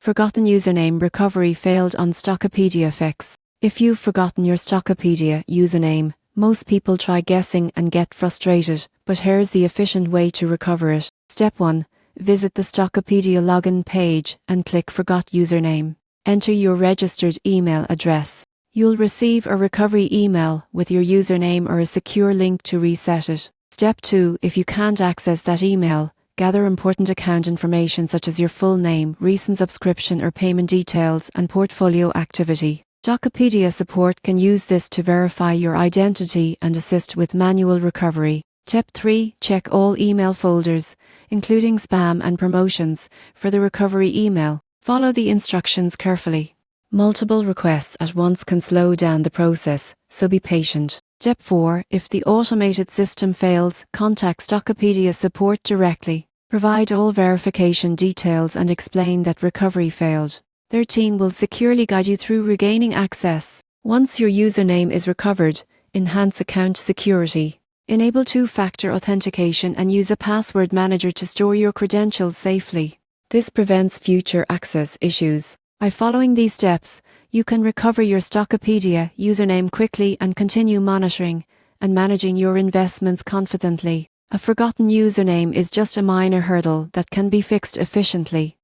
Forgotten username recovery failed on Stockopedia Fix. If you've forgotten your Stockopedia username, most people try guessing and get frustrated, but here's the efficient way to recover it. Step 1. Visit the Stockopedia login page and click Forgot Username. Enter your registered email address. You'll receive a recovery email with your username or a secure link to reset it. Step 2. If you can't access that email, gather important account information such as your full name, recent subscription or payment details, and portfolio activity. Stockopedia support can use this to verify your identity and assist with manual recovery. Step 3. Check all email folders, including spam and promotions, for the recovery email. Follow the instructions carefully. Multiple requests at once can slow down the process, so be patient. Step 4. If the automated system fails, contact Stockopedia support directly. Provide all verification details and explain that recovery failed. Their team will securely guide you through regaining access. Once your username is recovered, enhance account security. Enable two-factor authentication and use a password manager to store your credentials safely. This prevents future access issues. By following these steps, you can recover your Stockopedia username quickly and continue monitoring and managing your investments confidently. A forgotten username is just a minor hurdle that can be fixed efficiently.